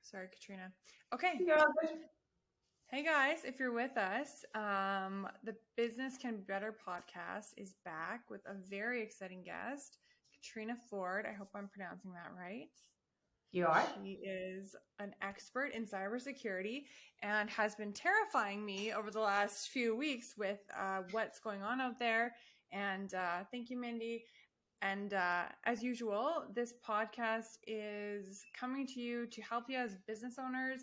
Sorry, Caitriona. Okay. Yeah. Hey guys, if you're with us, the Business Can Be Better podcast is back with a very exciting guest, Caitriona Forde. I hope I'm pronouncing that right. You are? She is an expert in cybersecurity and has been terrifying me over the last few weeks with what's going on out there. And thank you, Mindy. And as usual, this podcast is coming to you to help you as business owners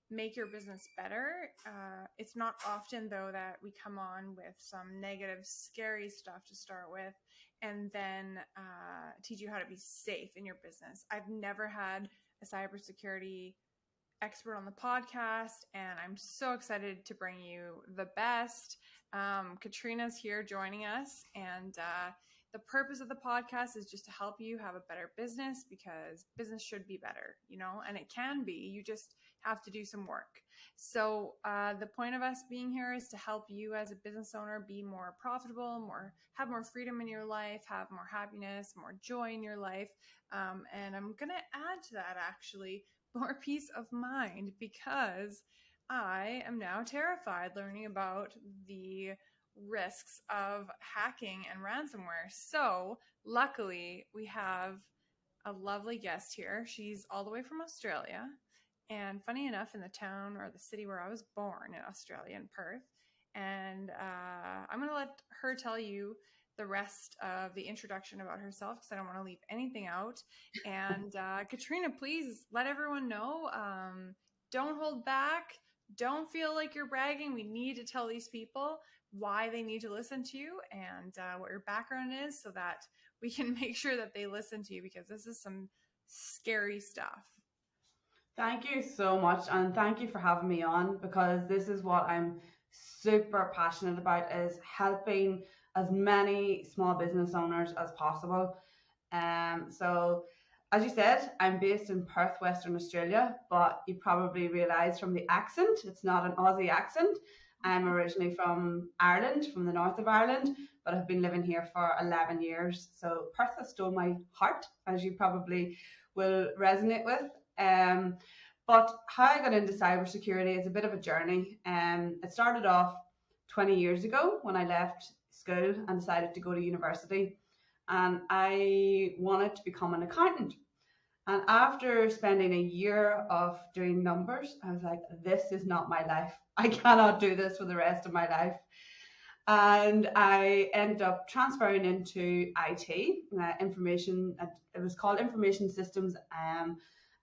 make your business better. It's not often, though, that we come on with some negative, scary stuff to start with and then teach you how to be safe in your business. I've never had a cybersecurity expert on the podcast, and I'm so excited to bring you the best. Caitriona's here joining us, and the purpose of the podcast is just to help you have a better business, because business should be better, and it can be. You just have to do some work. So the point of us being here is to help you as a business owner be more profitable, have more freedom in your life, have more happiness, more joy in your life. And I'm going to add to that, actually, more peace of mind, because I am now terrified learning about the risks of hacking and ransomware. So luckily we have a lovely guest here. She's all the way from Australia, and funny enough, in the town or the city where I was born in Australia, in Perth. And I'm going to let her tell you the rest of the introduction about herself, because I don't want to leave anything out. And Caitriona, please let everyone know. Don't hold back. Don't feel like you're bragging. We need to tell these people why they need to listen to you and what your background is, so that we can make sure that they listen to you, because this is some scary stuff. Thank you so much, and thank you for having me on, because this is what I'm super passionate about, is helping as many small business owners as possible. So as you said, I'm based in Perth, Western Australia, but you probably realised from the accent, it's not an Aussie accent. I'm originally from Ireland, from the north of Ireland, but I've been living here for 11 years. So Perth has stole my heart, as you probably will resonate with. But how I got into cybersecurity is a bit of a journey. It started off 20 years ago when I left school and decided to go to university. And I wanted to become an accountant. And after spending a year of doing numbers, I was like, this is not my life. I cannot do this for the rest of my life. And I ended up transferring into IT, it was called Information Systems.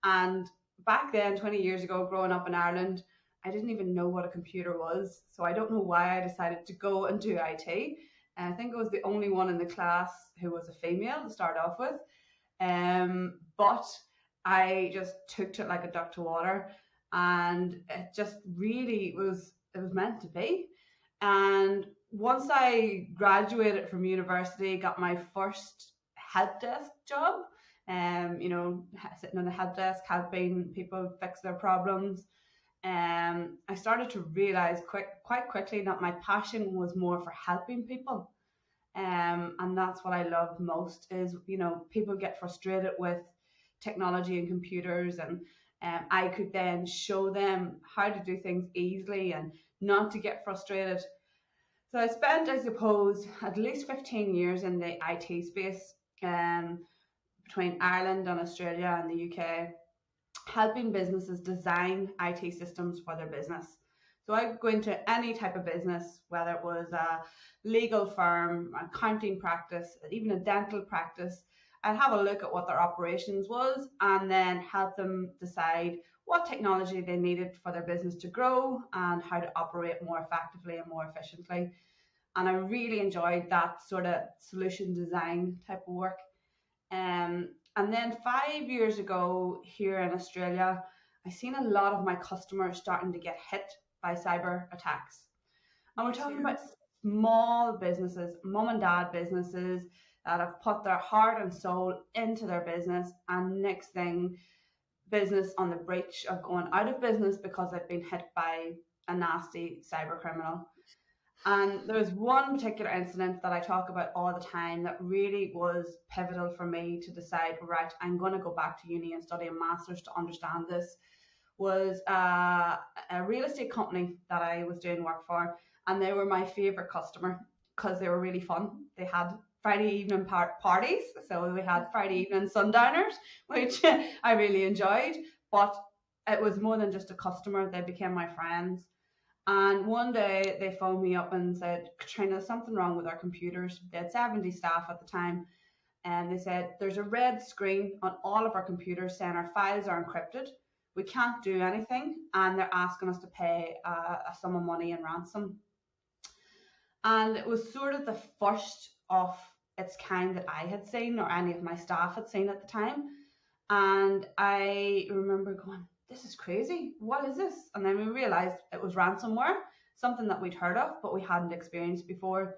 And back then, 20 years ago, growing up in Ireland, I didn't even know what a computer was. So I don't know why I decided to go and do IT. And I think I was the only one in the class who was a female to start off with. But I just took to it like a duck to water, and it just really it was meant to be. And once I graduated from university, got my first help desk job, sitting on the help desk, helping people fix their problems. I started to realize quite quickly that my passion was more for helping people. And that's what I love most is, people get frustrated with technology and computers, and I could then show them how to do things easily and not to get frustrated. So I spent, I suppose, at least 15 years in the IT space, between Ireland and Australia and the UK, helping businesses design IT systems for their business. So I go into any type of business, whether it was a legal firm, accounting practice, even a dental practice. I'd have a look at what their operations was and then help them decide what technology they needed for their business to grow and how to operate more effectively and more efficiently. And I really enjoyed that sort of solution design type of work. And then 5 years ago here in Australia, I seen a lot of my customers starting to get hit by cyber attacks. And we're talking about small businesses, mom and dad businesses that have put their heart and soul into their business, and next thing, business on the breach of going out of business because they've been hit by a nasty cyber criminal. And there was one particular incident that I talk about all the time that really was pivotal for me to decide, right, I'm going to go back to uni and study a master's to understand this. was a real estate company that I was doing work for, and they were my favorite customer because they were really fun. They had Friday evening parties, so we had Friday evening sundowners, which I really enjoyed. But it was more than just a customer; they became my friends. And one day they phoned me up and said, "Caitriona, there's something wrong with our computers." They had 70 staff at the time, and they said, "There's a red screen on all of our computers saying our files are encrypted. We can't do anything, and they're asking us to pay a sum of money in ransom." And it was sort of the first of its kind that I had seen or any of my staff had seen at the time. And I remember going, "This is crazy. What is this?" And then we realized it was ransomware, something that we'd heard of, but we hadn't experienced before.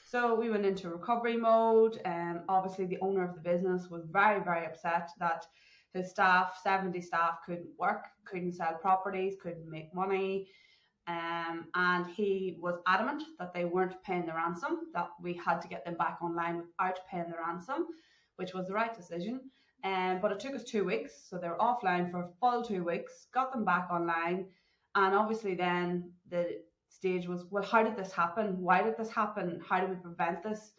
So we went into recovery mode, and obviously the owner of the business was very, very upset that his staff, 70 staff, couldn't work, couldn't sell properties, couldn't make money. And he was adamant that they weren't paying the ransom, that we had to get them back online without paying the ransom, which was the right decision. But it took us 2 weeks, so they were offline for a full 2 weeks, got them back online, and obviously then the stage was, well, how did this happen? Why did this happen? How do we prevent this?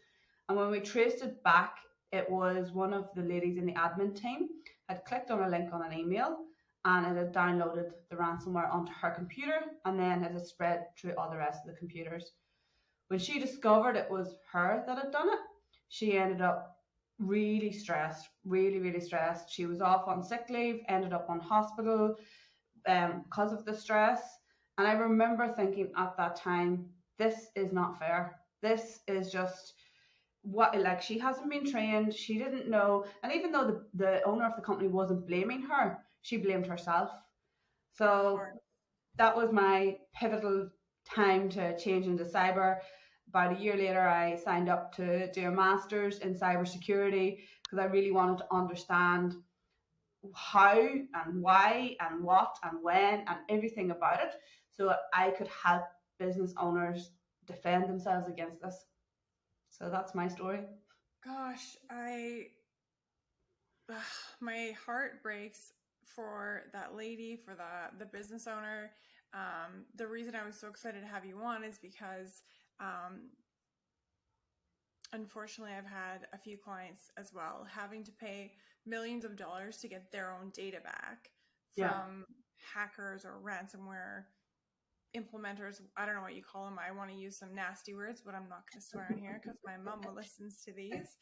And when we traced it back, it was one of the ladies in the admin team had clicked on a link on an email, and it had downloaded the ransomware onto her computer, and then it had spread through all the rest of the computers. When she discovered it was her that had done it, she ended up really stressed, really, really stressed. She was off on sick leave, ended up on hospital because of the stress. And I remember thinking at that time, this is not fair. This is just what, like, she hasn't been trained, she didn't know. And even though the owner of the company wasn't blaming her, she blamed herself. So that was my pivotal time to change into cyber. About a year later, I signed up to do a master's in cybersecurity because I really wanted to understand how and why and what and when and everything about it, so that I could help business owners defend themselves against this. So that's my story. Gosh, my heart breaks for that lady, for the business owner. The reason I was so excited to have you on is because unfortunately I've had a few clients as well having to pay millions of dollars to get their own data back from hackers or ransomware implementers. I don't know what you call them. I want to use some nasty words, but I'm not going to swear in here because my mom listens to these.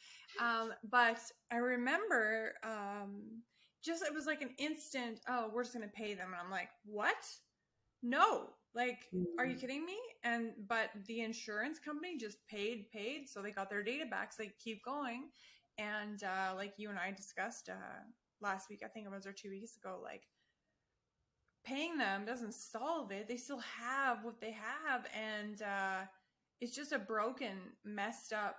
But I remember just, it was like an instant, oh, we're just going to pay them. And I'm like, what? No, like, are you kidding me? But the insurance company just paid. So they got their data back. So they keep going. And like you and I discussed last week, I think it was, or 2 weeks ago, like, paying them doesn't solve it. They still have what they have. And it's just a broken, messed up,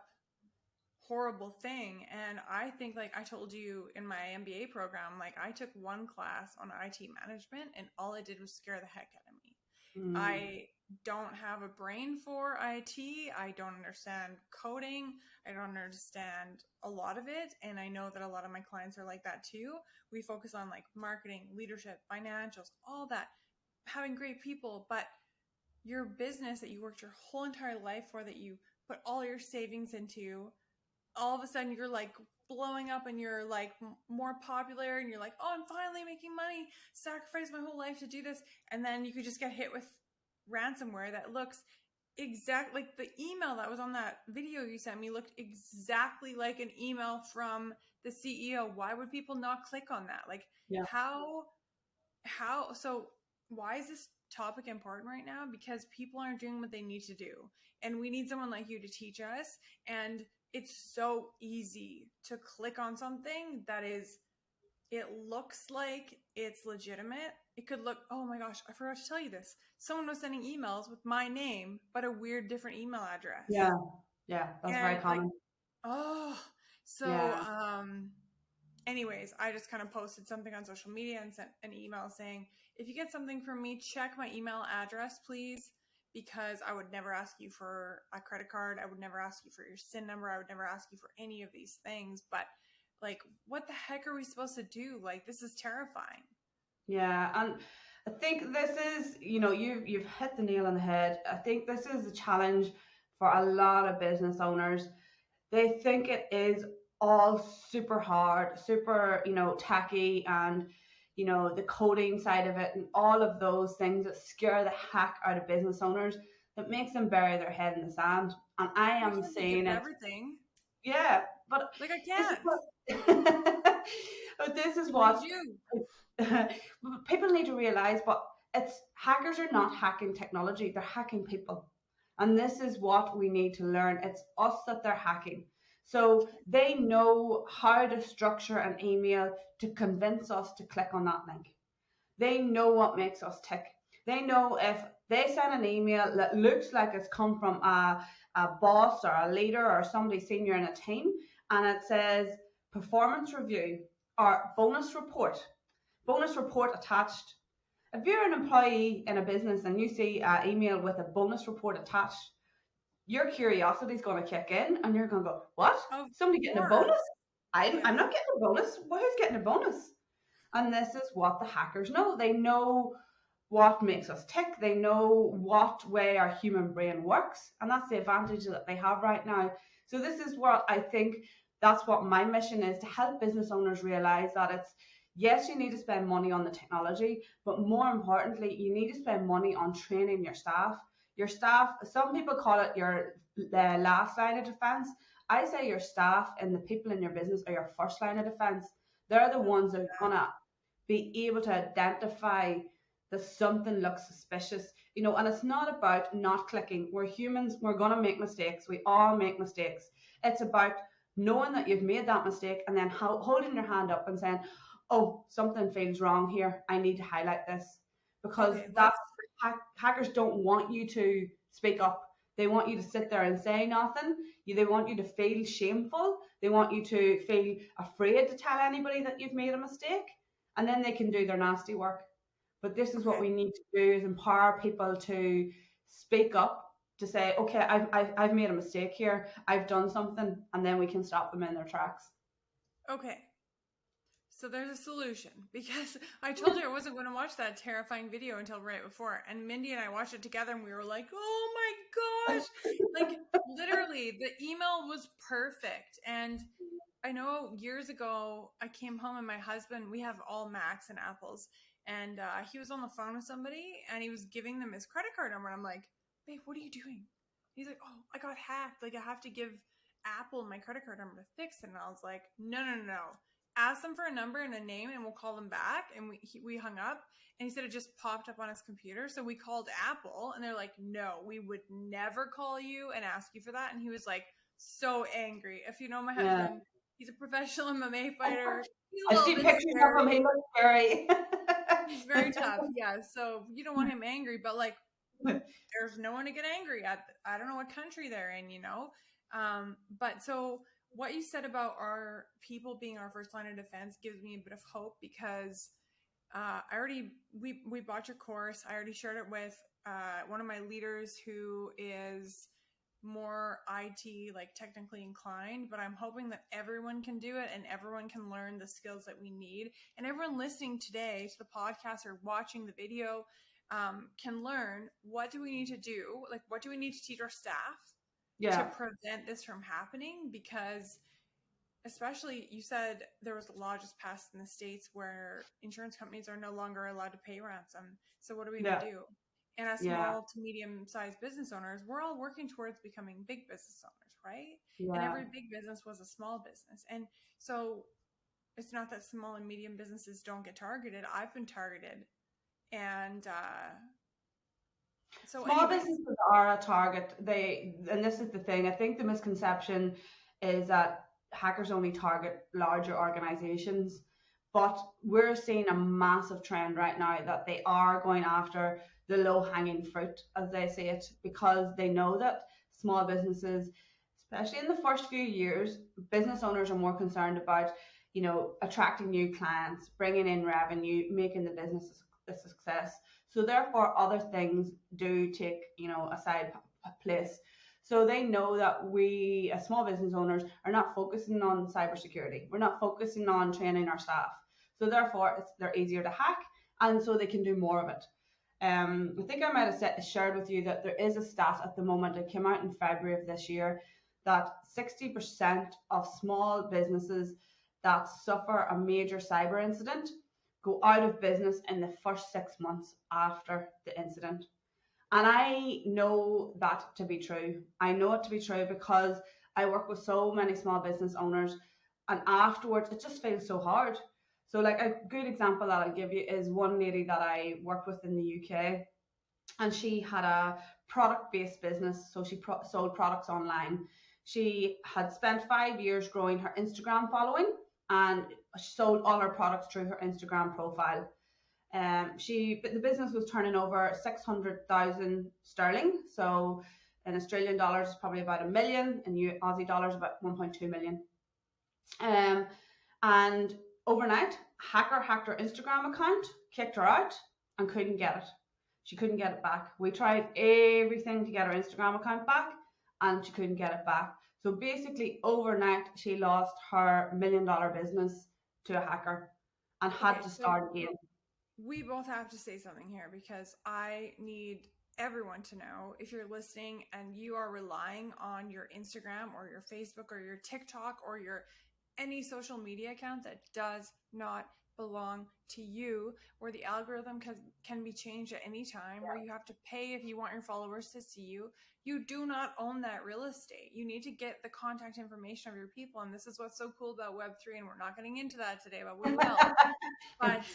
horrible thing. And I think, like I told you in my MBA program, like, I took one class on IT management and all it did was scare the heck out of me. I don't have a brain for IT. I don't understand coding. I don't understand a lot of it. And I know that a lot of my clients are like that too. We focus on like marketing, leadership, financials, all that, having great people. But your business that you worked your whole entire life for, that you put all your savings into, all of a sudden you're like blowing up and you're like more popular and you're like, oh, I'm finally making money, sacrificed my whole life to do this. And then you could just get hit with ransomware that looks exactly like the email that was on that video you sent me, looked exactly like an email from the CEO. Why would people not click on that? Like, how, so why is this topic important right now? Because people aren't doing what they need to do. And we need someone like you to teach us. And it's so easy to click on something that is, it looks like it's legitimate. It could look, oh my gosh, I forgot to tell you this. Someone was sending emails with my name, but a weird different email address. Yeah, that's very common. Like, oh, so anyways, I just kind of posted something on social media and sent an email saying, if you get something from me, check my email address, please, because I would never ask you for a credit card. I would never ask you for your SIN number. I would never ask you for any of these things. But like, what the heck are we supposed to do? Like, this is terrifying. Yeah, and I think this is, you've hit the nail on the head. I think this is a challenge for a lot of business owners. They think it is all super hard, super, tacky, and the coding side of it and all of those things that scare the heck out of business owners, that makes them bury their head in the sand. And I We am can't be good saying at it, everything. yeah, but Like I this is can't. what but this is I need what you. people need to realize. But it's hackers are not hacking technology, they're hacking people. And this is what we need to learn. It's us that they're hacking. So they know how to structure an email to convince us to click on that link. They know what makes us tick. They know if they send an email that looks like it's come from a boss or a leader or somebody senior in a team, and it says performance review or bonus report attached. If you're an employee in a business and you see an email with a bonus report attached, your curiosity is going to kick in and you're going to go, what? Of Somebody getting a bonus? course. I'm Yeah. not getting a bonus. Well, who's getting a bonus? And this is what the hackers know. They know what makes us tick. They know what way our human brain works. And that's the advantage that they have right now. So this is what I think, that's what my mission is, to help business owners realize that it's, yes, you need to spend money on the technology, but more importantly, you need to spend money on training your staff. Your staff, some people call it your last line of defense. I say your staff and the people in your business are your first line of defense. They're the I love ones that are gonna be able to identify that something looks suspicious, and it's not about not clicking. We're humans, we're gonna make mistakes. We all make mistakes. It's about knowing that you've made that mistake and then holding your hand up and saying, oh, something feels wrong here. I need to highlight this. that. Because Okay, that let's hackers don't want you to speak up. They want you to sit there and say nothing. They want you to feel shameful. They want you to feel afraid to tell anybody that you've made a mistake, and then they can do their nasty work. But this is what okay. we need to do, is empower people to speak up, to say, okay, I've made a mistake here. I've done something, and then we can stop them in their tracks. Okay. So there's a solution because I told you I wasn't going to watch that terrifying video until right before. And Mindy and I watched it together and we were like, oh my gosh. Like literally, the email was perfect. And I know years ago, I came home and my husband, we have all Macs and Apples. And he was on the phone with somebody and he was giving them his credit card number. And I'm like, babe, what are you doing? He's like, oh, I got hacked. Like, I have to give Apple my credit card number to fix it. And I was like, no, no, no, no. Ask them for a number and a name and we'll call them back. And we hung up and he said it just popped up on his computer. So we called Apple and they're like, no, we would never call you and ask you for that. And he was like so angry. If you know my Yeah. husband, he's a professional MMA fighter. He's a I little see bit pictures of him. scary. He looks scary. He's very tough. Yeah. So you don't want him angry, but like there's no one to get angry at. I don't know what country they're in, you know? But so what you said about our people being our first line of defense gives me a bit of hope because we bought your course. I already shared it with one of my leaders who is more IT, like technically inclined, but I'm hoping that everyone can do it and everyone can learn the skills that we need. And everyone listening today to the podcast or watching the video can learn what do we need to do? Like, what do we need to teach our staff to Yeah. prevent this from happening? Because especially you said there was a law just passed in the States where insurance companies are no longer allowed to pay ransom. So what are we going Yeah. to do? And as Yeah. small to medium sized business owners, we're all working towards becoming big business owners, right? And Yeah. every big business was a small business. And so it's not that small and medium businesses don't get targeted. I've been targeted. And so Small anyways, businesses are a target. And this is the thing. I think the misconception is that hackers only target larger organizations, but we're seeing a massive trend right now that they are going after the low-hanging fruit, as they say it, because they know that small businesses, especially in the first few years, business owners are more concerned about, attracting new clients, bringing in revenue, making the business a success. So therefore, other things do take, a side place. So they know that we, as small business owners, are not focusing on cybersecurity. We're not focusing on training our staff. So therefore, they're easier to hack, and so they can do more of it. I think I might have shared with you that there is a stat at the moment. It came out in February of this year that 60% of small businesses that suffer a major cyber incident go out of business in the first 6 months after the incident. And I know that to be true. I know it to be true because I work with so many small business owners, and afterwards it just feels so hard. So, like, a good example that I'll give you is one lady that I worked with in the UK, and she had a product-based business, so she sold products online. She had spent 5 years growing her Instagram following, and she sold all her products through her Instagram profile. But the business was turning over 600,000 sterling, so in Australian dollars, probably about a million, in Aussie dollars, about 1.2 million. And overnight, hacker hacked her Instagram account, kicked her out, and couldn't get it. She couldn't get it back. We tried everything to get her Instagram account back, and she couldn't get it back. So basically, overnight, she lost her $1 million business to a hacker and had to start again. We both have to say something here because I need everyone to know, if you're listening and you are relying on your Instagram or your Facebook or your TikTok or your any social media account that does not belong to you, where the algorithm can be changed at any time, where you have to pay if you want your followers to see you, you do not own that real estate. You need to get the contact information of your people. And this is what's so cool about Web3. And we're not getting into that today, but we will. But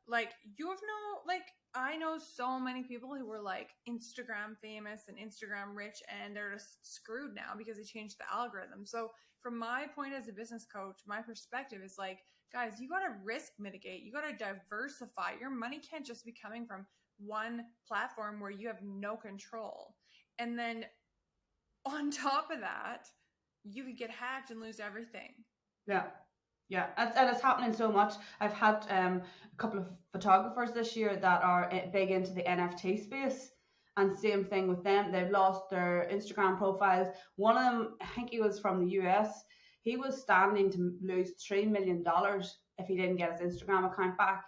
like, you have no, like, I know so many people who were like Instagram famous and Instagram rich, and they're just screwed now because they changed the algorithm. So from my point as a business coach, my perspective is like, guys, you got to risk mitigate. You got to diversify. Your money can't just be coming from one platform where you have no control. And then on top of that, you could get hacked and lose everything. Yeah. Yeah, and it's happening so much. I've had a couple of photographers this year that are big into the NFT space, and same thing with them. They've lost their Instagram profiles. One of them, I think he was from the US, he was standing to lose $3 million if he didn't get his Instagram account back.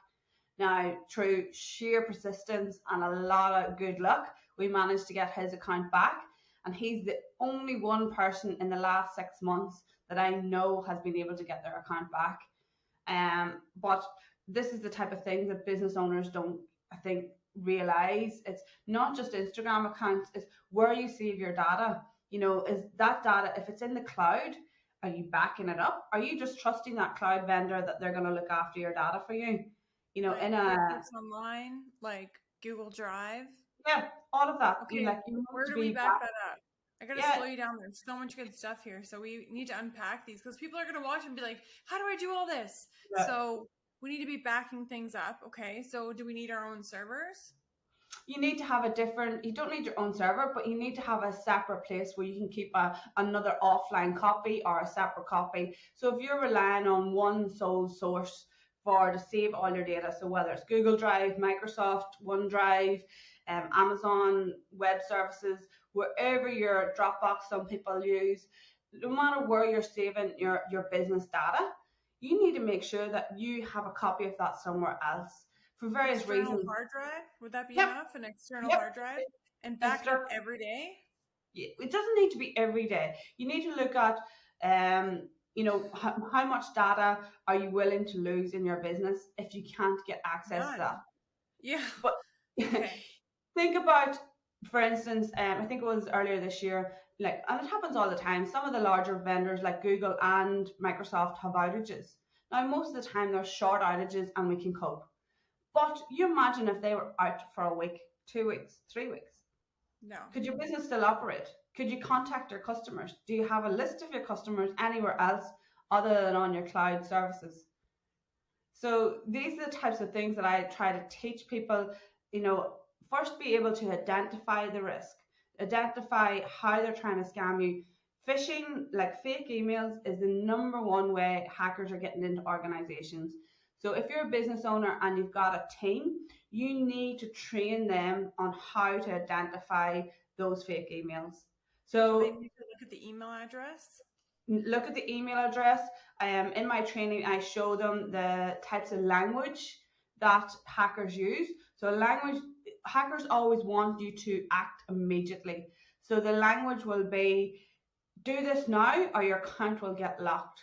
Now, through sheer persistence and a lot of good luck, we managed to get his account back, and he's the only one person in the last 6 months that I know has been able to get their account back. But this is the type of thing that business owners don't, I think, realize. It's not just Instagram accounts, it's where you save your data. You know, is that data, if it's in the cloud, are you backing it up? Are you just trusting that cloud vendor that they're going to look after your data for you? You know, like QuickBooks Online, like Google Drive. Yeah, all of that. Okay, like, where do we back that up? I gotta slow you down. There's so much good stuff here, so we need to unpack these because people are gonna watch and be like, "How do I do all this?" Yeah. So we need to be backing things up. Okay, so do we need our own servers? You need to have you don't need your own server, but you need to have a separate place where you can keep another offline copy or a separate copy. So if you're relying on one sole source to save all your data, so whether it's Google Drive, Microsoft OneDrive, Amazon Web Services, wherever your Dropbox some people use, no matter where you're saving your business data, you need to make sure that you have a copy of that somewhere else for various reasons. Hard drive? Would that be enough? An external hard drive? And back up every day? It doesn't need to be every day. You need to look at you know, how much data are you willing to lose in your business if you can't get access to that? Yeah. But think about, for instance, I think it was earlier this year, like, and it happens all the time, some of the larger vendors like Google and Microsoft have outages. Now, most of the time they're short outages and we can cope. But you imagine if they were out for a week, 2 weeks, 3 weeks. No. Could your business still operate? Could you contact your customers? Do you have a list of your customers anywhere else other than on your cloud services? So these are the types of things that I try to teach people. You know, first be able to identify the risk, identify how they're trying to scam you. Phishing, like fake emails, is the number one way hackers are getting into organizations. So if you're a business owner and you've got a team, you need to train them on how to identify those fake emails. So they need to look at the email address. Look at the email address. In my training, I show them the types of language that hackers use. So language, hackers always want you to act immediately. So the language will be, do this now or your account will get locked.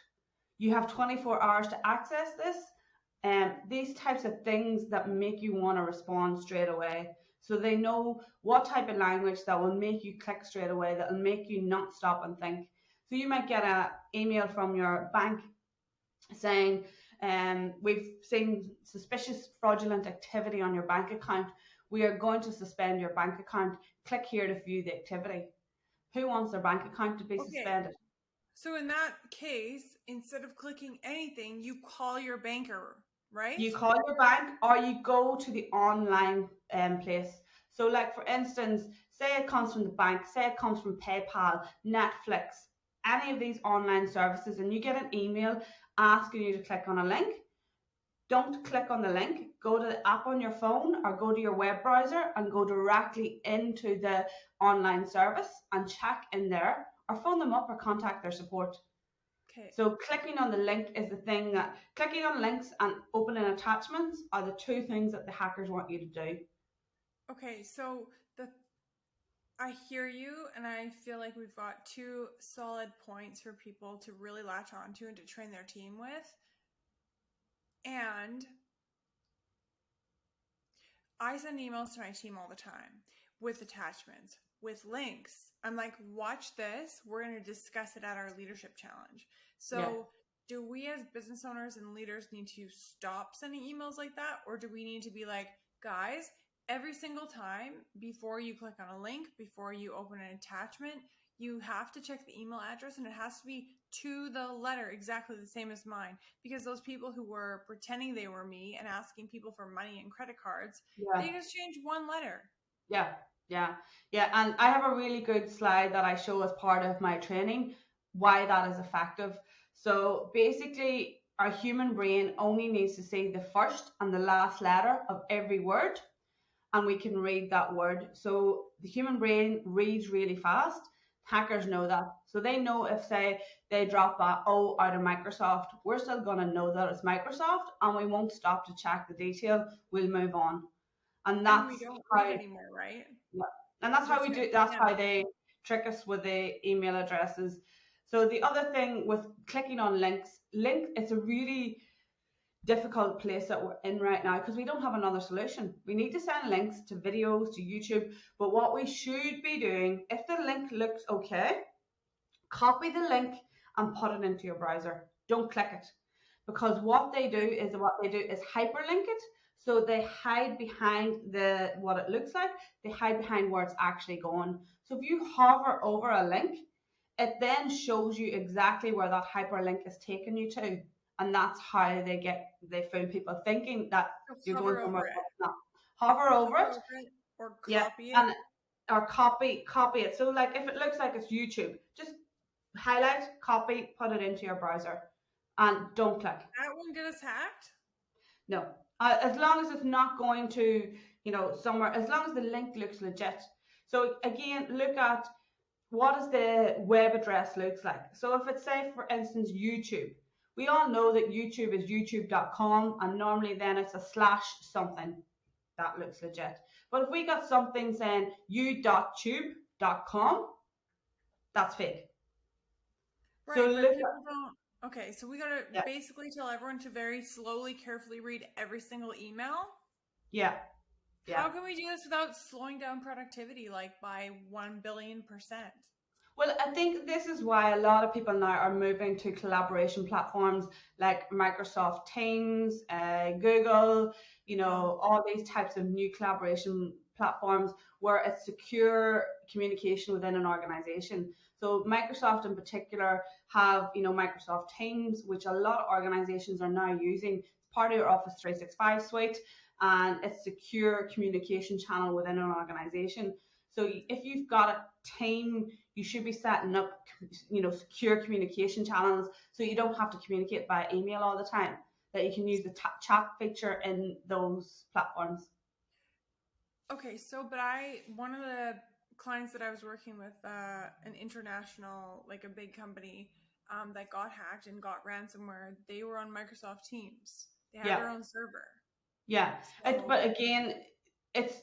You have 24 hours to access this. And these types of things that make you want to respond straight away. So they know what type of language that will make you click straight away, that will make you not stop and think. So you might get an email from your bank saying, we've seen suspicious fraudulent activity on your bank account. We are going to suspend your bank account. Click here to view the activity. Who wants their bank account to be suspended? So in that case, instead of clicking anything, you call your banker, right? You call your bank or you go to the online place. So like for instance, say it comes from the bank, say it comes from PayPal, Netflix, any of these online services, and you get an email asking you to click on a link. Don't click on the link. Go to the app on your phone or go to your web browser and go directly into the online service and check in there, or phone them up or contact their support. Okay. So clicking on the link is the thing that, clicking on links and opening attachments are the two things that the hackers want you to do. Okay, so I hear you, and I feel like we've got two solid points for people to really latch onto and to train their team with. And I send emails to my team all the time with attachments, with links. I'm like, watch this. We're going to discuss it at our leadership challenge. So do we as business owners and leaders need to stop sending emails like that? Or do we need to be like, guys, every single time before you click on a link, before you open an attachment, you have to check the email address, and it has to be to the letter exactly the same as mine, because those people who were pretending they were me and asking people for money and credit cards, they just changed one letter. Yeah. And I have a really good slide that I show as part of my training, why that is effective. So basically, our human brain only needs to see the first and the last letter of every word, and we can read that word. So the human brain reads really fast. Hackers know that. So they know if, say, they drop that O out of Microsoft, we're still going to know that it's Microsoft, and we won't stop to check the detail. We'll move on. And that's we don't how, read anymore, right? Yeah. And that's how we do. That's how they trick us with the email addresses. So the other thing with clicking on links, it's a really difficult place that we're in right now because we don't have another solution. We need to send links to videos, to YouTube, but what we should be doing, if the link looks okay, copy the link and put it into your browser. Don't click it, because what they do is hyperlink it. So they hide behind what it looks like. They hide behind where it's actually going. So if you hover over a link, it then shows you exactly where that hyperlink is taking you to. And that's how they fool people thinking that you're going somewhere else. No. Hover over it. Or copy it. Or copy it. So like if it looks like it's YouTube, just highlight, copy, put it into your browser, and don't click. That won't get us hacked? No. As long as it's not going to, somewhere, as long as the link looks legit. So again, look at what does the web address looks like. So if it's, say, for instance, YouTube, we all know that YouTube is youtube.com, and normally then it's a / something. That looks legit. But if we got something saying u.tube.com, that's fake. Right, so but people don't. Okay, so we gotta basically tell everyone to very slowly, carefully read every single email. Yeah. How can we do this without slowing down productivity like by 1 billion%? Well, I think this is why a lot of people now are moving to collaboration platforms like Microsoft Teams, Google, all these types of new collaboration platforms where it's secure communication within an organization. So Microsoft in particular have, Microsoft Teams, which a lot of organizations are now using. It's part of your Office 365 suite, and it's secure communication channel within an organization. So if you've got a team, you should be setting up, secure communication channels so you don't have to communicate by email all the time, that you can use the chat feature in those platforms. Okay, so one of the clients that I was working with, an international, like a big company that got hacked and got ransomware, they were on Microsoft Teams. They had their own server. Yeah. So But again, it's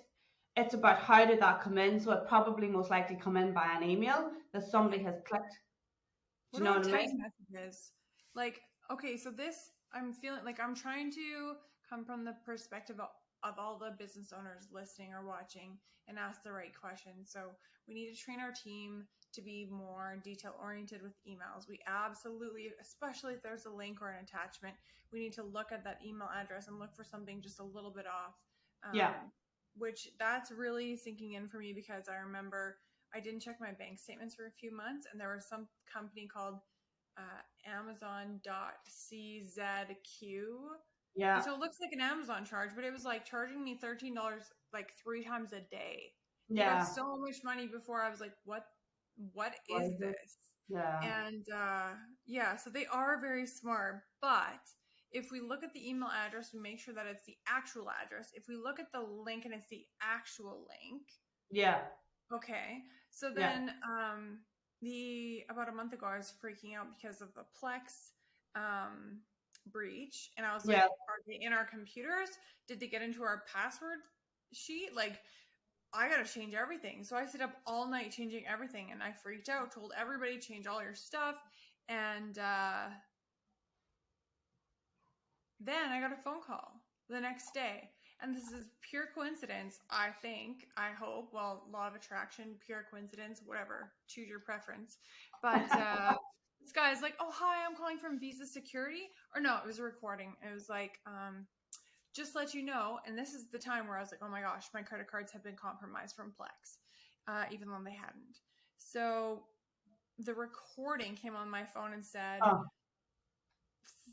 it's about how did that come in. So it probably most likely come in by an email that somebody okay. has clicked. Do What you know about what I text mean? messages? Like, okay, so this, I'm feeling like I'm trying to come from the perspective of all the business owners listening or watching and ask the right questions. So we need to train our team to be more detail oriented with emails. We absolutely, especially if there's a link or an attachment, we need to look at that email address and look for something just a little bit off. Yeah. Which that's really sinking in for me because I remember I didn't check my bank statements for a few months, and there was some company called Amazon.czq. Yeah. So it looks like an Amazon charge, but it was like charging me $13 like 3 times a day. It got Yeah. so much money before I was like, what What is is it? this? Yeah. And yeah, so they are very smart, but if we look at the email address, we make sure that it's the actual address. If we look at the link and it's the actual link, Yeah. okay. So Yeah. then the about a month ago I was freaking out because of the Plex breach, and I was like, Yeah. are they in our computers? Did they get into our password sheet? Like, I gotta change everything. So I stayed up all night changing everything, and I freaked out, told everybody change all your stuff, and then I got a phone call the next day. And this is pure coincidence, I think, I hope. Well, law of attraction, pure coincidence, whatever. Choose your preference. But this guy's like, oh, hi, I'm calling from Visa Security. Or no, it was a recording. It was like, just let you know. And this is the time where I was like, oh my gosh, my credit cards have been compromised from Plex, even though they hadn't. So the recording came on my phone and said, Oh,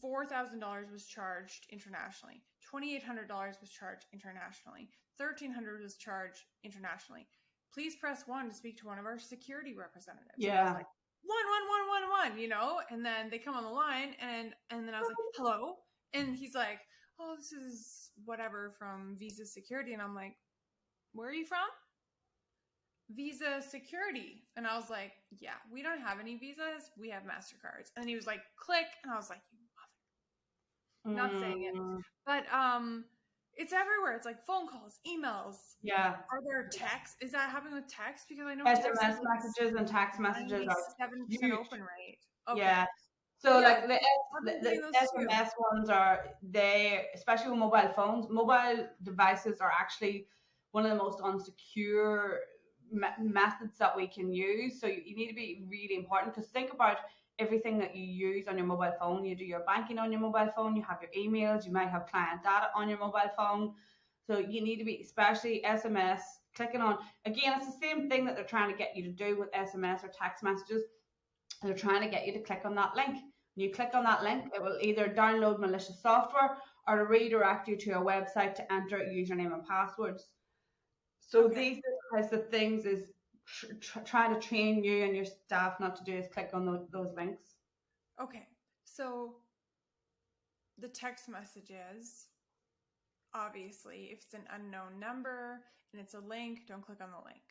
$4,000 was charged internationally. $2,800 was charged internationally. $1,300 was charged internationally. Please press 1 to speak to one of our security representatives. And I was yeah. like, 11111, you know? And then they come on the line, and then I was like, hello? And he's like, oh, this is whatever from Visa Security. And I'm like, where are you from? Visa Security. And I was like, yeah, we don't have any visas. We have MasterCards. And he was like, click. And I was like, not saying it, Mm, but it's everywhere. It's like phone calls, emails. yeah. Are there texts? Is that happening with text? Because I know text is SMS like messages and text messages are 97% huge. open rate. Yeah. Okay. So Yeah, like I've the, been the getting those too. SMS ones are they, especially with mobile phones, mobile devices are actually one of the most unsecure methods that we can use. So you need to be really important because think about everything that you use on your mobile phone. You do your banking on your mobile phone, you have your emails, you might have client data on your mobile phone. So you need to be, especially SMS, clicking on, again, it's the same thing that they're trying to get you to do with SMS or text messages. They're trying to get you to click on that link. When you click on that link, it will either download malicious software or to redirect you to a website to enter username and passwords. So Okay. these types of things is trying to train you and your staff not to do is click on those links. Okay. So the text messages, obviously, if it's an unknown number and it's a link, don't click on the link.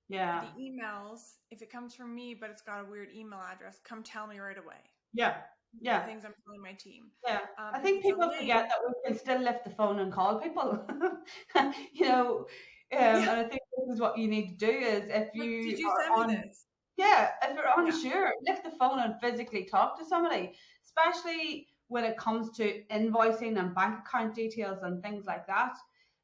Yeah. The emails, if it comes from me, but it's got a weird email address, come tell me right away. Yeah. The Yeah. things I'm telling my team. Yeah. I If think it's a people link, forget that we can still lift the phone and call people. you know, and yeah. I think this is what you need to do is if But did you you are send me on. this? Yeah, if you're Yeah. unsure, lift the phone and physically talk to somebody, especially when it comes to invoicing and bank account details and things like that.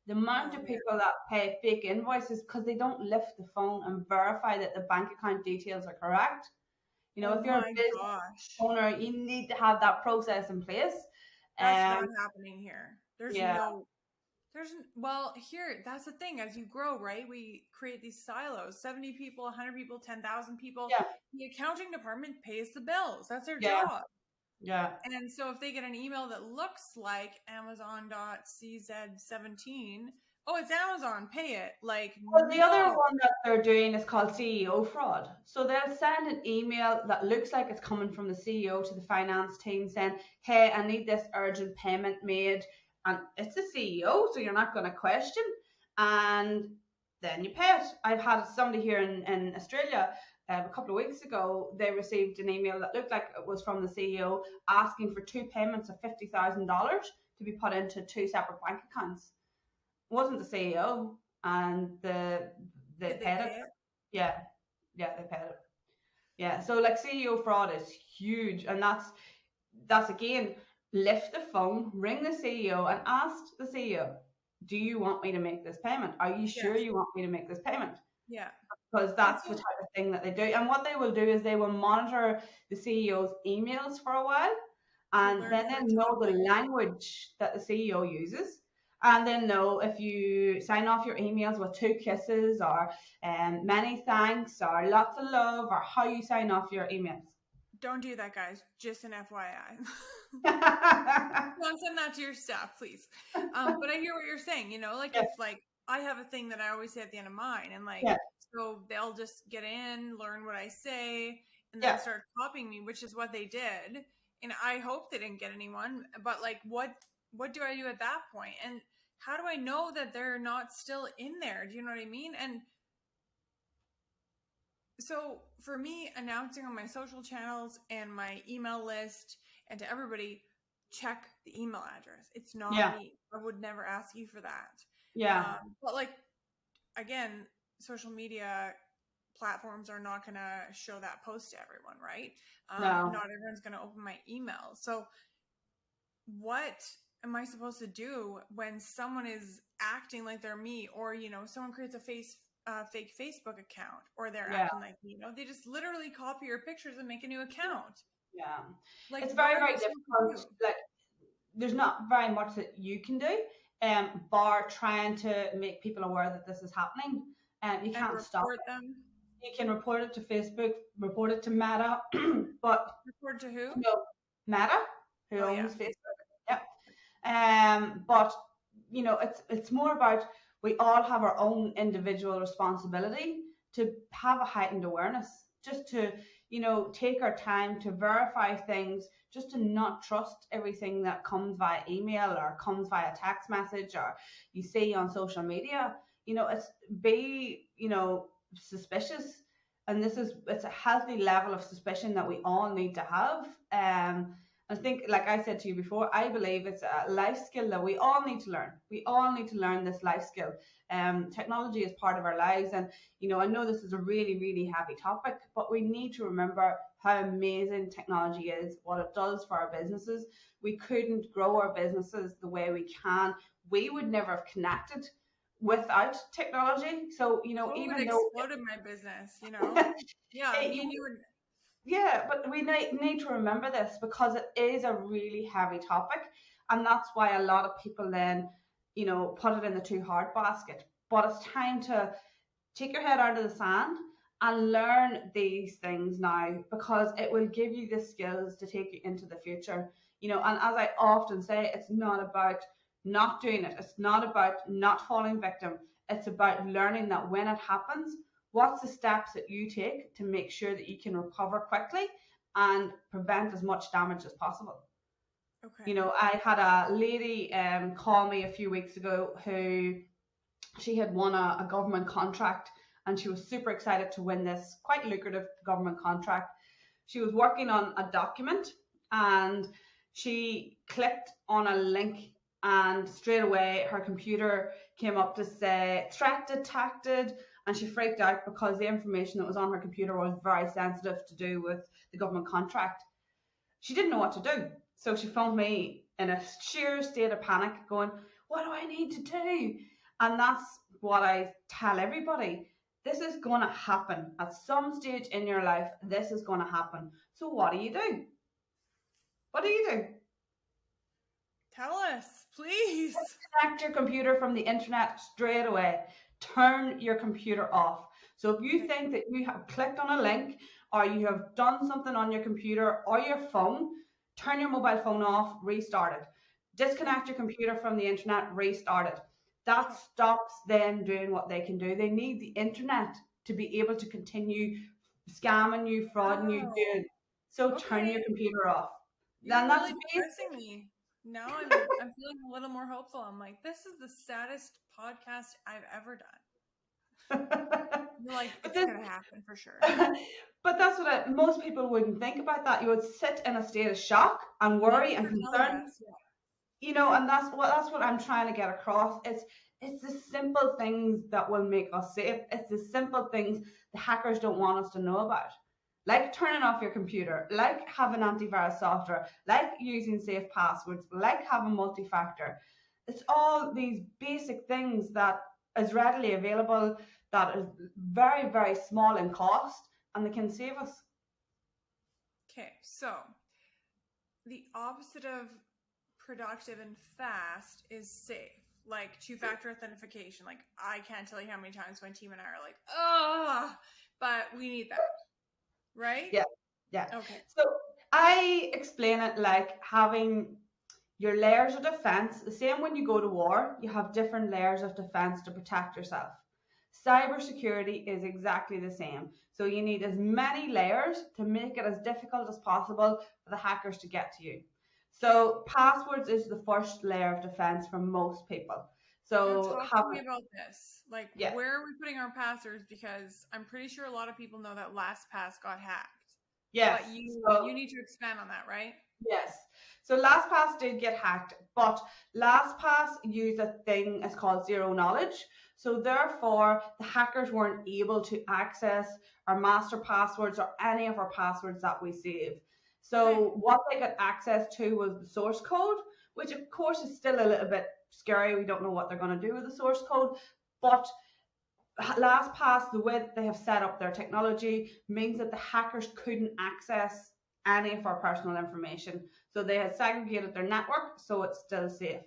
The amount Oh of yeah. people that pay fake invoices because they don't lift the phone and verify that the bank account details are correct. Oh If you're a my business gosh. owner, you need to have that process in place. That's Um, not happening here. yeah, Well, here, that's the thing. As you grow, right? We create these silos 70 people, 100 people, 10,000 people. yeah, The accounting department pays the bills. That's their yeah, job. yeah. And so if they get an email that looks like Amazon.cz17, oh, it's Amazon, pay it. Like, Well, the other no. one that they're doing is called CEO fraud. So they'll send an email that looks like it's coming from the CEO to the finance team saying, hey, I need this urgent payment made. And it's the CEO, so you're not going to question. And then you pay it. I've had somebody here in Australia a couple of weeks ago. They received an email that looked like it was from the CEO asking for two payments of $50,000 to be put into two separate bank accounts. It wasn't the CEO, and they Did they paid it. pay it? Yeah, yeah, they paid it. Yeah, so like CEO fraud is huge, and that's again, lift the phone, ring the CEO, and ask the CEO, do you want me to make this payment? Are you sure Yes. you want me to make this payment? Yeah. Because I that's the think type of thing that they do. And what they will do is they will monitor the CEO's emails for a while, to and learn then how to they'll know talk the like you. language that the CEO uses. And they'll know if you sign off your emails with 2 kisses, or many thanks, or lots of love, or how you sign off your emails. Don't do that, guys. Just an FYI. Yeah, Don't send that to your staff, please. But I hear what you're saying. Like if like I have a thing that I always say at the end of mine, and like yeah, so they'll just get in, learn what I say, and then yeah. start copying me, which is what they did. And I hope they didn't get anyone. But like, what do I do at that point? And how do I know that they're not still in there? Do you know what I mean? And so for me, announcing on my social channels and my email list and to everybody, check the email address. It's not Yeah, me. I would never ask you for that. yeah, But like, again, social media platforms are not going to show that post to everyone, right? no. Not everyone's going to open my email. So what am I supposed to do when someone is acting like they're me, or someone creates a fake Facebook account, or they're Yeah, acting like me? They just literally copy your pictures and make a new account. yeah. Like, It's what very, are very you supposed to difficult. do? Like, there's not very much that you can do, bar trying to make people aware that this is happening. You And can't stop report it. them? You can report it to Facebook, report it to Meta, but Report to who? Meta, who Oh yeah. owns Facebook. Yep. But it's more about, we all have our own individual responsibility to have a heightened awareness, just to take our time to verify things, just to not trust everything that comes via email or comes via text message or you see on social media. It's be suspicious, and it's a healthy level of suspicion that we all need to have. I think, like I said to you before, I believe it's a life skill that we all need to learn. We all need to learn this life skill. Technology is part of our lives, and I know this is a really, really heavy topic, but we need to remember how amazing technology is, what it does for our businesses. We couldn't grow our businesses the way we can. We would never have connected without technology. So, COVID even though exploded my business. Yeah, me it, and you were. yeah, but we need to remember this because it is a really heavy topic, and that's why a lot of people then, put it in the too hard basket. But it's time to take your head out of the sand and learn these things now, because it will give you the skills to take you into the future. And as I often say, it's not about not doing it. It's not about not falling victim. It's about learning that when it happens, what's the steps that you take to make sure that you can recover quickly and prevent as much damage as possible. Okay. I had a lady call me a few weeks ago who, she had won a government contract, and she was super excited to win this quite lucrative government contract. She was working on a document, and she clicked on a link, and straight away her computer came up to say threat detected, and she freaked out because the information that was on her computer was very sensitive to do with the government contract. She didn't know what to do, so she phoned me in a sheer state of panic, going, what do I need to do? And that's what I tell everybody. This is going to happen at some stage in your life. This is going to happen. So what do you do? What do you do? Tell us, please. Disconnect your computer from the internet straight away. Turn your computer off. So if you Okay. think that you have clicked on a link, or you have done something on your computer or your phone, turn your mobile phone off, restart it. Disconnect your computer from the internet, restart it. That Okay. stops them doing what they can do. They need the internet to be able to continue scamming you, frauding you, Oh, so turn your okay. computer off. You're Then that's really depressing me. Now I'm feeling a little more hopeful. I'm like, this is the saddest podcast I've ever done. basic. You're like, But it's this, gonna happen for sure. but that's what most people wouldn't think about that. You would sit in a state of shock and Thank worry you and for telling concern. us. Yeah. And that's what I'm trying to get across. It's the simple things that will make us safe. It's the simple things the hackers don't want us to know about. Like turning off your computer, like having antivirus software, like using safe passwords, like having multi-factor. It's all these basic things that is readily available, that is very, very small in cost, and they can save us. Okay, so the opposite of productive and fast is safe. Like two-factor authentication. Like I can't tell you how many times my team and I are like, oh, but we need that, right? Yeah, yeah. Okay. So I explain it like having your layers of defense. The same when you go to war, you have different layers of defense to protect yourself. Cybersecurity is exactly the same. So you need as many layers to make it as difficult as possible for the hackers to get to you. So passwords is the first layer of defense for most people. Now So talk to me about this. Like, yeah, where are we putting our passwords? Because I'm pretty sure a lot of people know that LastPass got hacked. yes. But So you need to expand on that, right? yes. So LastPass did get hacked, but LastPass used a thing it's called zero knowledge. So therefore, the hackers weren't able to access our master passwords or any of our passwords that we save. Okay. So what they got access to was the source code, which of course is still a little bit scary. We don't know what they're going to do with the source code, but LastPass, the way that they have set up their technology, means that the hackers couldn't access any of our personal information. So they had segregated their network, so it's still safe.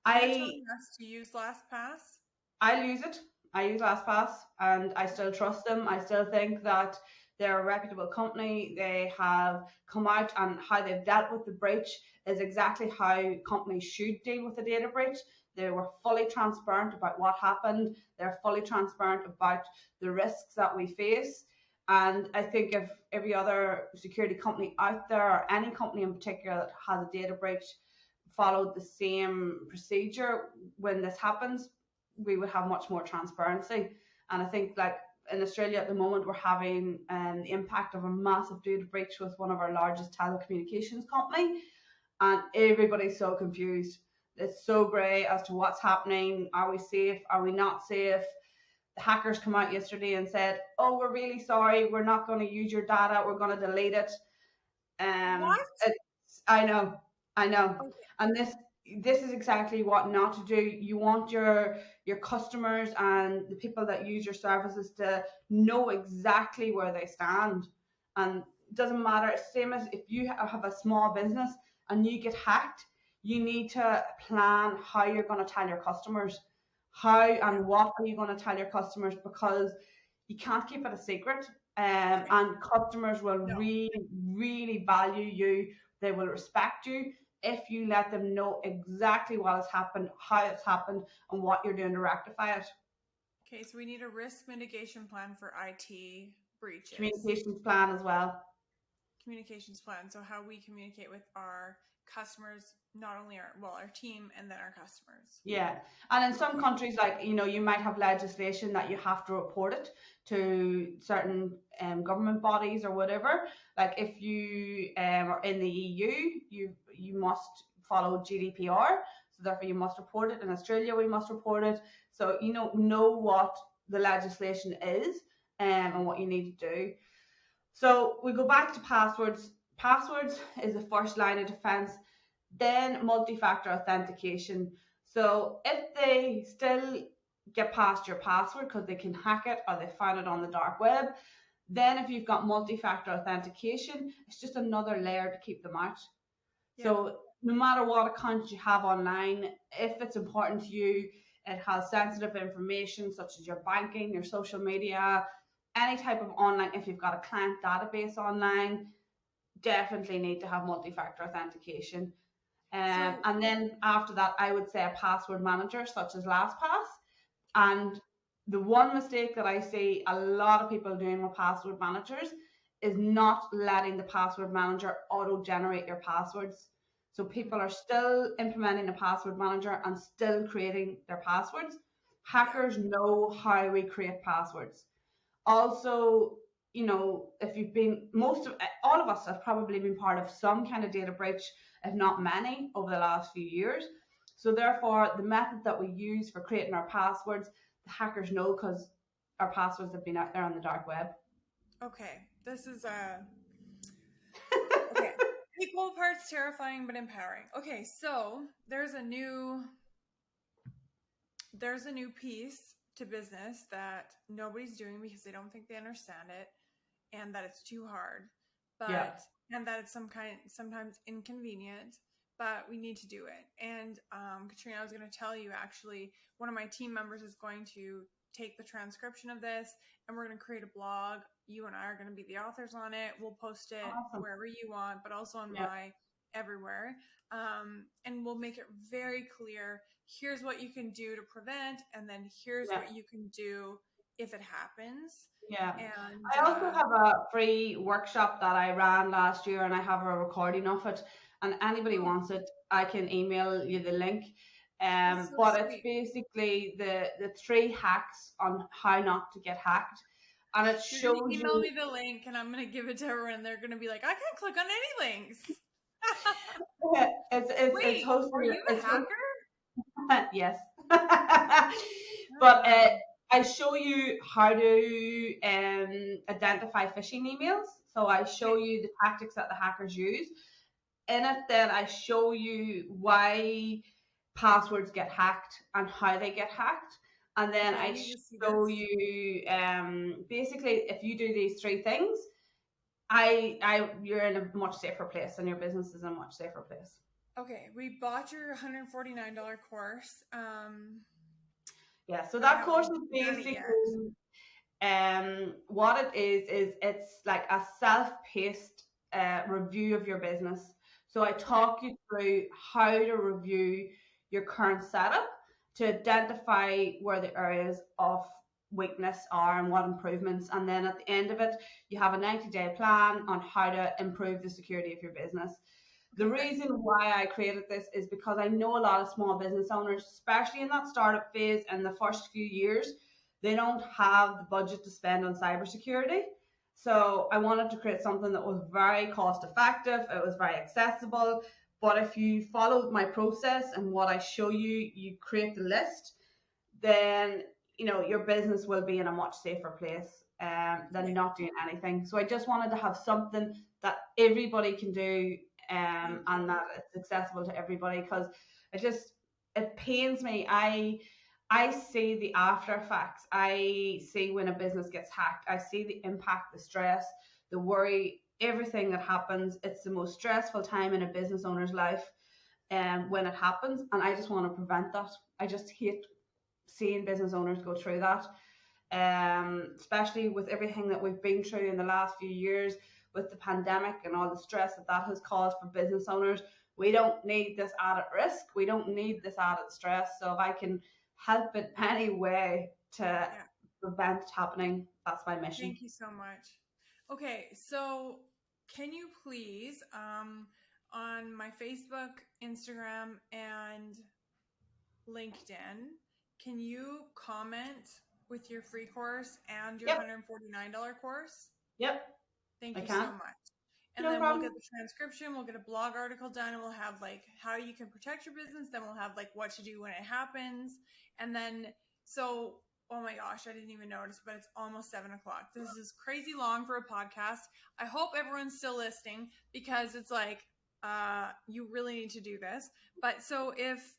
So you're I telling us to use LastPass? I use it. I use LastPass, and I still trust them. I still think that they're a reputable company. They have come out, and how they've dealt with the breach is exactly how companies should deal with a data breach. They were fully transparent about what happened. They're fully transparent about the risks that we face. And I think if every other security company out there, or any company in particular that has a data breach, followed the same procedure when this happens, we would have much more transparency. And I think like in Australia at the moment, we're having the impact of a massive data breach with one of our largest telecommunications company, and everybody's so confused. It's so grey as to what's happening. Are we safe? Are we not safe? The hackers come out yesterday and said, "Oh, we're really sorry. We're not going to use your data. We're going to delete it." What? I know, I know, Okay. and this is exactly what not to do. You want your customers and the people that use your services to know exactly where they stand, and it doesn't matter. Same as if you have a small business and you get hacked, you need to plan how you're going to tell your customers, how and what are you going to tell your customers, because you can't keep it a secret. Okay. And customers will No. really, really value you. They will respect you if you let them know exactly what has happened, how it's happened, and what you're doing to rectify it. Okay, so we need a risk mitigation plan for IT breaches. Communications plan as well. Communications plan. So how we communicate with our customers, not only our team and then our customers. Yeah. And in some Okay. countries, like, you might have legislation that you have to report it to certain government bodies or whatever. Like if you are in the EU, you must follow GDPR. So therefore you must report it. In Australia, we must report it. So know what the legislation is and what you need to do. So we go back to passwords. Passwords is the first line of defense, then multi-factor authentication. So if they still get past your password because they can hack it or they find it on the dark web, then if you've got multi-factor authentication, it's just another layer to keep them out. Yeah. So no matter what account you have online, if it's important to you, it has sensitive information such as your banking, your social media, any type of online, if you've got a client database online, definitely need to have multi-factor authentication. So And then after that, I would say a password manager such as LastPass. And the one mistake that I see a lot of people doing with password managers is not letting the password manager auto generate your passwords. So people are still implementing a password manager and still creating their passwords. yeah. Hackers know how we create passwords. Also, if you've been, most of all of us have probably been part of some kind of data breach if not many, over the last few years. So therefore, the method that we use for creating our passwords, the hackers know because our passwords have been out there on the dark web. Okay, this is okay. Equal parts terrifying but empowering. Okay, so there's a new piece to business that nobody's doing because they don't think they understand it and that it's too hard. Yeah. And that it's sometimes inconvenient, but we need to do it. And Caitriona, I was going to tell you, actually, one of my team members is going to take the transcription of this and we're going to create a blog. You and I are going to be the authors on it. We'll post it Awesome. wherever you want, but also on Yeah. my everywhere. And we'll make it very clear. Here's what you can do to prevent, and then here's what you can do if it happens. Yeah. And I also have a free workshop that I ran last year, and I have a recording of it. And anybody wants it, I can email you the link. But it's basically the 3 hacks on how not to get hacked. And it shows you. Email me the link, and I'm going to give it to everyone, and they're going to be like, I can't click on any links. It's hosted. Are you a hacker? Yes. But I show you how to identify phishing emails. So I show you the tactics that the hackers use. In it, then I show you why passwords get hacked and how they get hacked. And then I show you basically if you do these 3 things, you're in a much safer place, and your business is in a much safer place. Okay, we bought your $149 course. Yeah, so that course is basically what it is it's like a self-paced review of your business. So I talk you through how to review your current setup to identify where the areas of weakness are and what improvements, and then at the end of it you have a 90-day plan on how to improve the security of your business. The reason why I created this is because I know a lot of small business owners, especially in that startup phase and the first few years, they don't have the budget to spend on cybersecurity. So I wanted to create something that was very cost effective, it was very accessible. But if you follow my process and what I show you, you create the list, then your business will be in a much safer place than not doing anything. So I just wanted to have something that everybody can do and that it's accessible to everybody, because it pains me. I see the after effects. I see when a business gets hacked. I see the impact, the stress, the worry, everything that happens. It's the most stressful time in a business owner's life when it happens, and I just want to prevent that. I just hate seeing business owners go through that, especially with everything that we've been through in the last few years with the pandemic and all the stress that has caused for business owners. We don't need this added risk. We don't need this added stress. So if I can help in any way to prevent it happening, that's my mission. Thank you so much. Okay, so can you please, on my Facebook, Instagram, and LinkedIn, can you comment with your free course and your $149 course? Yep. Thank you so much. And then we'll get the transcription, we'll get a blog article done, and we'll have like how you can protect your business. Then we'll have like what to do when it happens. And then, so, oh my gosh, I didn't even notice, but it's almost 7 o'clock. This is crazy long for a podcast. I hope everyone's still listening, because it's like, you really need to do this. But so if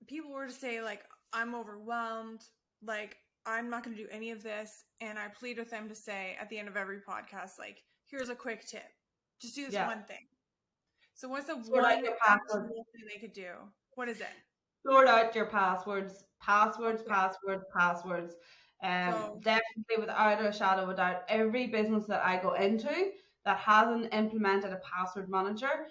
people were to say like, I'm overwhelmed, like, I'm not going to do any of this, and I plead with them to say at the end of every podcast, like, here's a quick tip. Just do this one thing. So what's the one actionable thing they could do? What is it? Sort out your passwords. Passwords. Definitely, without a shadow of a doubt, every business that I go into that hasn't implemented a password manager,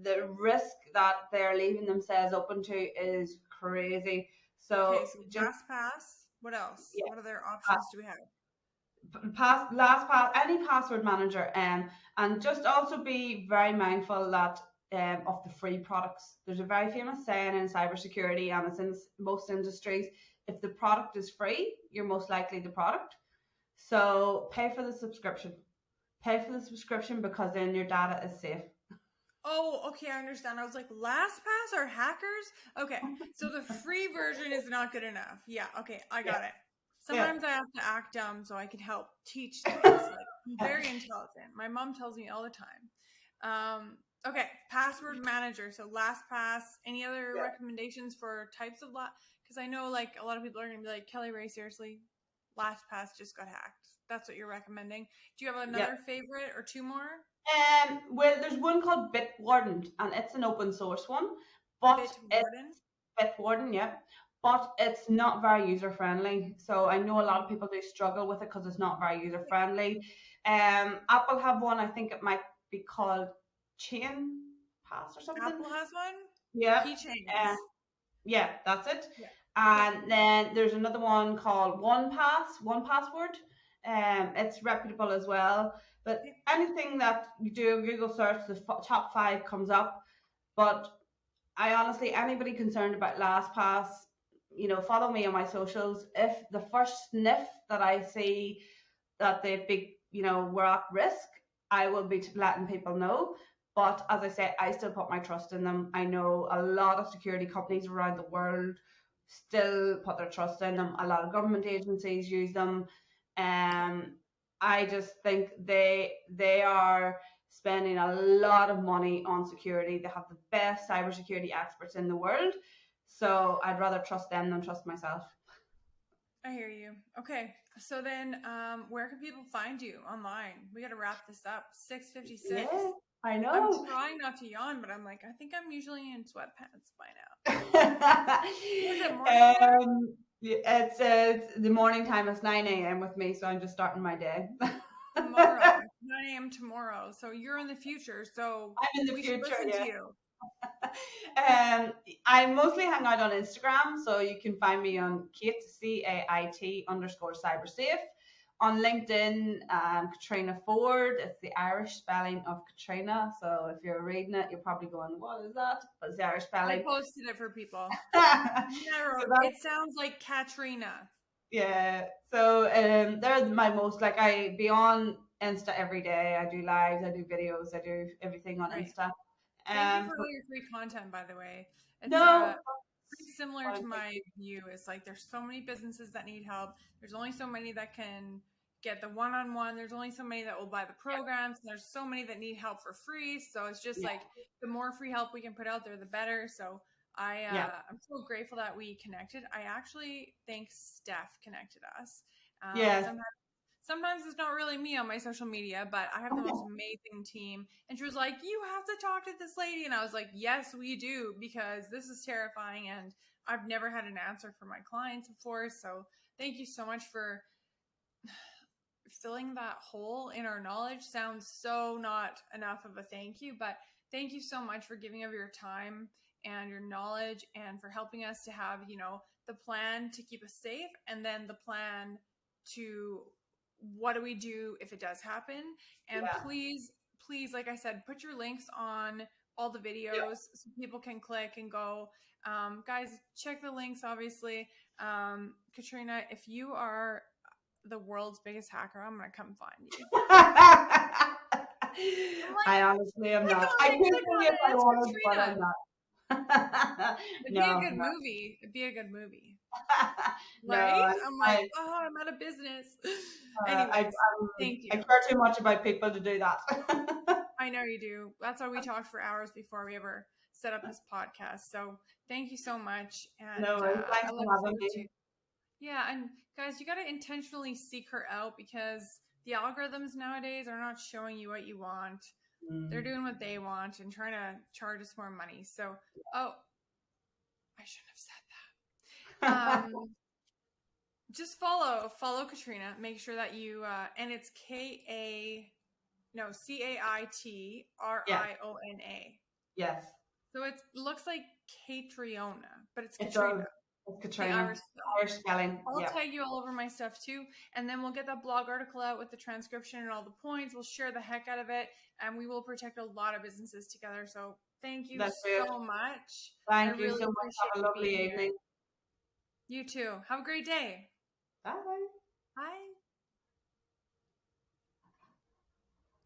the risk that they're leaving themselves open to is crazy. So LastPass. What else? Yeah. What other options do we have? LastPass, any password manager, and just also be very mindful that of the free products. There's a very famous saying in cybersecurity, and it's in most industries: if the product is free, you're most likely the product. So pay for the subscription. pay for the subscription because then your data is safe. Oh, okay, I understand. I was like, LastPass are hackers? Okay, so the free version is not good enough. Yeah, okay, I got it. Yeah. Sometimes I have to act dumb so I can help teach things. Like, I'm very intelligent. My mom tells me all the time. Okay, password manager. So LastPass. Any other Yeah. recommendations for types of because I know like a lot of people are gonna be like, Kelli-Rae, seriously, LastPass just got hacked. That's what you're recommending. Do you have Yeah. another favorite or two more? Well, there's one called Bitwarden, and it's an open source one, but Bitwarden. Bitwarden, yeah, but it's not very user friendly. So I know a lot of people do struggle with it because it's not very user friendly. Apple have one. I think it might be called Chain Pass or something. Apple has one. Yeah. Keychains. Yeah, that's it. Yeah. Yeah. And then there's another one called One Password. It's reputable as well. But anything that you do Google search, the top 5 comes up. But I honestly, anybody concerned about LastPass, follow me on my socials. If the first sniff that I see that they'd be, we're at risk, I will be letting people know. But as I say, I still put my trust in them. I know a lot of security companies around the world still put their trust in them. A lot of government agencies use them. I just think they are spending a lot of money on security. They have the best cybersecurity experts in the world. So I'd rather trust them than trust myself. I hear you. Okay. So then where can people find you online? We got to wrap this up. 6:56. Yeah, I know. I'm trying not to yawn, but I'm like, I think I'm usually in sweatpants by now. Is it morning? It's the morning time. It's 9 a.m. with me, so I'm just starting my day. Tomorrow. 9 a.m. tomorrow. So you're in the future. So I'm in the we future, should listen yeah. to you. I mostly hang out on Instagram, so you can find me on Kate, CAIT_cybersafe. On LinkedIn, Caitriona Forde. It's the Irish spelling of Caitriona. So if you're reading it, you're probably going, "What is that?" But it's the Irish spelling. I posted it for people. It sounds like Katrina. Yeah. So they're my most I be on Insta every day. I do lives, I do videos, I do everything on Insta. Thank you for all your free content, by the way. It's no, pretty similar to my view. It's like there's so many businesses that need help. There's only so many that can get the one-on-one. There's only so many that will buy the programs. And there's so many that need help for free. So it's just like the more free help we can put out there, the better. So I'm so grateful that we connected. I actually think Steph connected us. Sometimes it's not really me on my social media, but I have the most amazing team. And she was like, "You have to talk to this lady." And I was like, "Yes, we do, because this is terrifying. And I've never had an answer for my clients before. So thank you so much for filling that hole in our knowledge." Sounds so not enough of a thank you, but thank you so much for giving of your time and your knowledge and for helping us to have, the plan to keep us safe and then the plan to what do we do if it does happen. And please, like I said, put your links on all the videos so people can click and go. Guys, check the links, obviously. Caitriona, if you are the world's biggest hacker, I'm going to come find you. I honestly am not. I could be if I wanted, but I'm not. It'd be a good movie. It'd be a good movie. Right? I'm like, I'm out of business. Anyways, thank you. I care too much about people to do that. I know you do. That's why we talked for hours before we ever set up this podcast. So thank you so much. And thanks for having me. Yeah, and guys, you got to intentionally seek her out because the algorithms nowadays are not showing you what you want. They're doing what they want and trying to charge us more money. So, I shouldn't have said that. Just follow Caitriona. Make sure that you and it's CAITRIONA. Yes. So it looks like Caitriona, but it's Caitriona. It's Caitriona. Irish spelling. I'll tag you all over my stuff too, and then we'll get that blog article out with the transcription and all the points. We'll share the heck out of it, and we will protect a lot of businesses together. So thank you so much. Thank you so much. Have a lovely evening. You too. Have a great day. Bye. Bye.